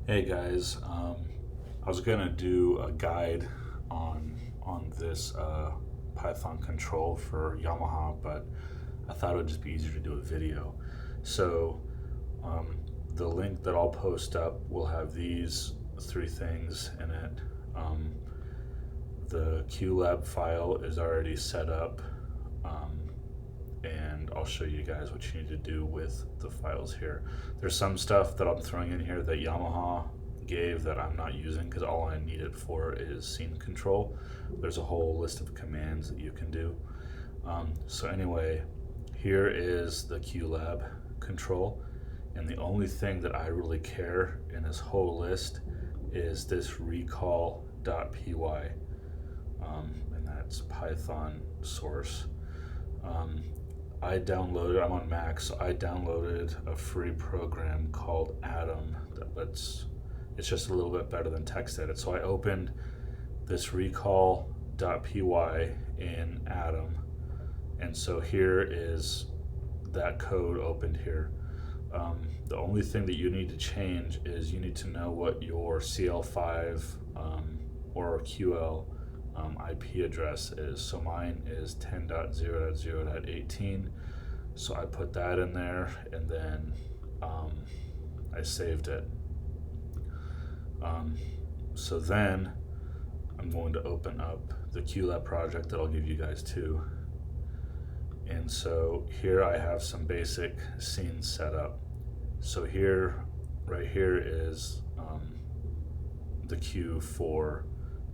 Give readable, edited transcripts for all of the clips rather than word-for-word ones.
Hey guys, I was gonna do a guide on this Python control for Yamaha, but I thought it would just be easier to do a video. So um, the link that I'll post up will have these three things in it. Um, the QLab file is already set up, and I'll show you guys what you need to do with the files here. There's some stuff that I'm throwing in here that Yamaha gave that I'm not using because all I need it for is scene control. There's a whole list of commands that you can do. So anyway, here is the QLab control, and the only thing that I really care in this whole list is this recall.py, and that's Python source. I'm on Mac, so I downloaded a free program called Atom it's just a little bit better than TextEdit. So I opened this recall.py in Atom, and so here is that code opened here. The only thing that you need to change is you need to know what your CL5 or QL IP address is. So mine is 10.0.0.18, so I put that in there, and then I saved it. So then I'm going to open up the QLab project that I'll give you guys too. And so here I have some basic scenes set up. So right here is the queue for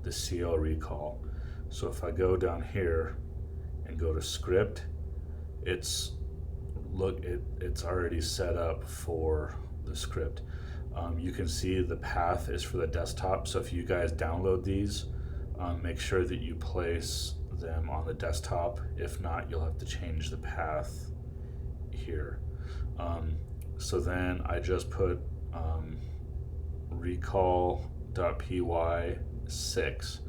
the CL recall. So if I go down here and go to script, it's already set up for the script. You can see the path is for the desktop. So if you guys download these, make sure that you place them on the desktop. If not, you'll have to change the path here. So then I just put recall.py 6.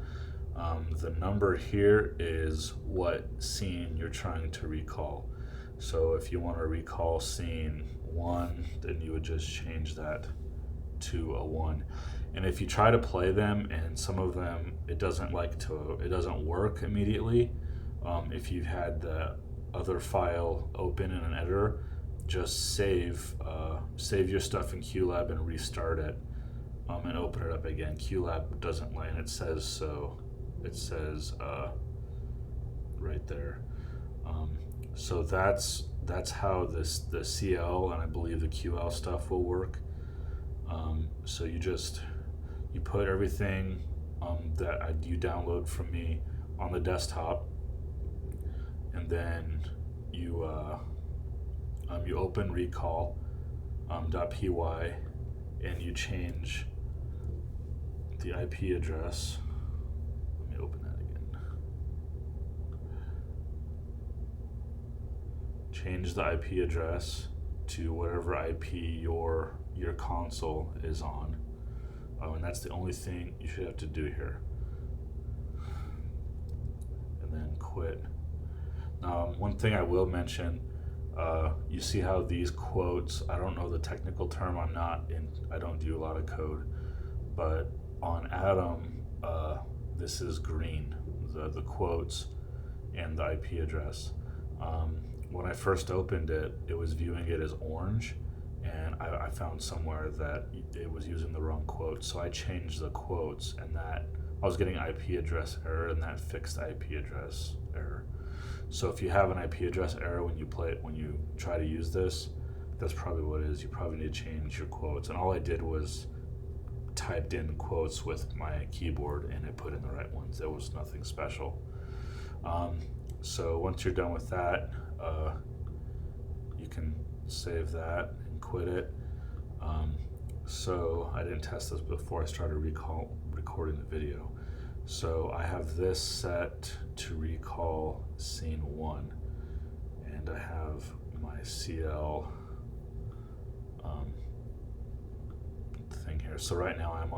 The number here is what scene you're trying to recall. So if you want to recall scene 1, then you would just change that to a 1. And if you try to play them and some of them it doesn't work immediately, if you've had the other file open in an editor, just save your stuff in QLab and restart it, and open it up again. QLab doesn't let, and it says so. It says right there. So that's how the CL and I believe the QL stuff will work. So you put everything that you download from me on the desktop, and then you open recall.py and you change the IP address. Let me open that again. Change the IP address to whatever IP your console is on. And that's the only thing you should have to do here. And then quit. One thing I will mention, you see how these quotes, I don't know the technical term, I don't do a lot of code, but on Atom, this is green, the quotes and the IP address. When I first opened it, it was viewing it as orange, and I found somewhere that it was using the wrong quote, so I changed the quotes, and that I was getting IP address error, and that fixed the IP address error. So if you have an IP address error when you try to use this, that's probably what it is. You probably need to change your quotes, and all I did was typed in quotes with my keyboard, and it put in the right ones. There was nothing special. So once you're done with that, you can save that and quit it. So I didn't test this before I started recording the video. So I have this set to recall scene 1, and I have my CL thing here. So right now I'm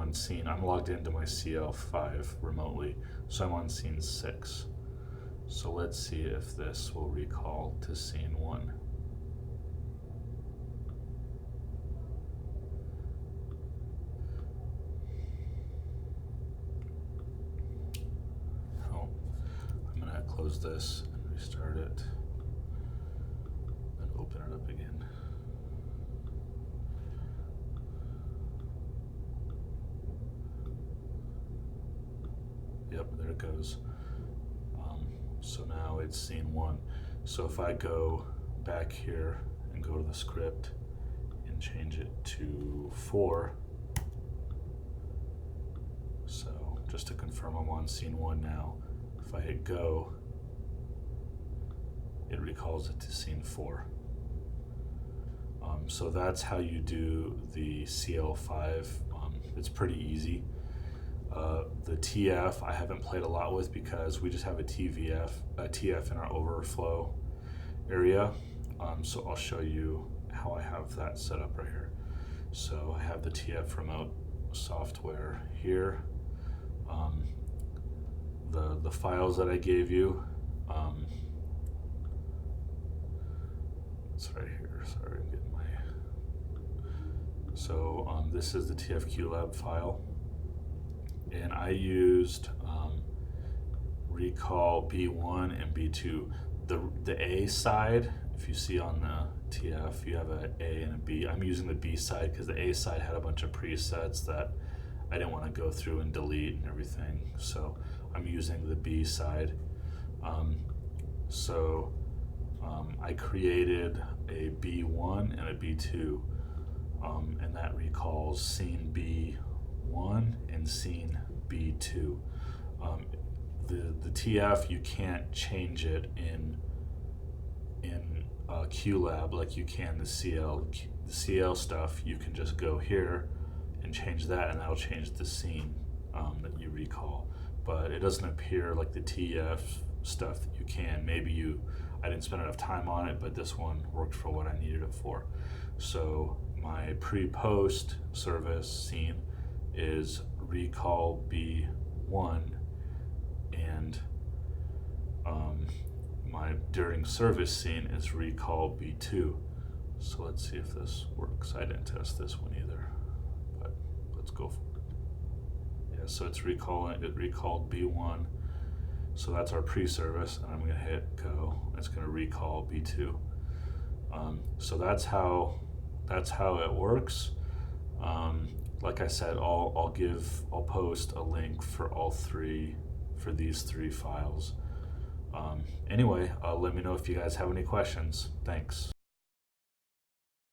logged into my CL5 remotely, so I'm on scene 6. So let's see if this will recall to scene 1. close this and restart it, then open it up again. Yep, there it goes. So now it's scene 1. So if I go back here and go to the script and change it to 4, so just to confirm I'm on scene 1 now, if I hit go, it recalls it to scene 4. So that's how you do the CL5. It's pretty easy. The TF I haven't played a lot with because we just have a TF in our overflow area. So I'll show you how I have that set up right here. So I have the TF remote software here. The files that I gave you, it's right here. Sorry, I'm getting my. So this is the TFQLab file. And I used recall B1 and B2. The A side, if you see on the TF, you have an A and a B. I'm using the B side because the A side had a bunch of presets that I didn't want to go through and delete and everything. So I'm using the B side. I created a B1 and a B2, and that recalls scene B1 and scene B2. The TF, you can't change it in QLab like you can the CL. The CL stuff, you can just go here and change that, and that'll change the scene that you recall. But it doesn't appear like the TF stuff that you can. Maybe I didn't spend enough time on it, but this one worked for what I needed it for. So my pre-post service scene is recall B1, and my during service scene is recall B2. So let's see if this works. I didn't test this one either, but let's go. Yeah, so it recalled B1. So that's our pre-service, and I'm gonna hit go. It's gonna recall B2. So that's how it works. Like I said, I'll post a link for these 3 files. Anyway, let me know if you guys have any questions. Thanks.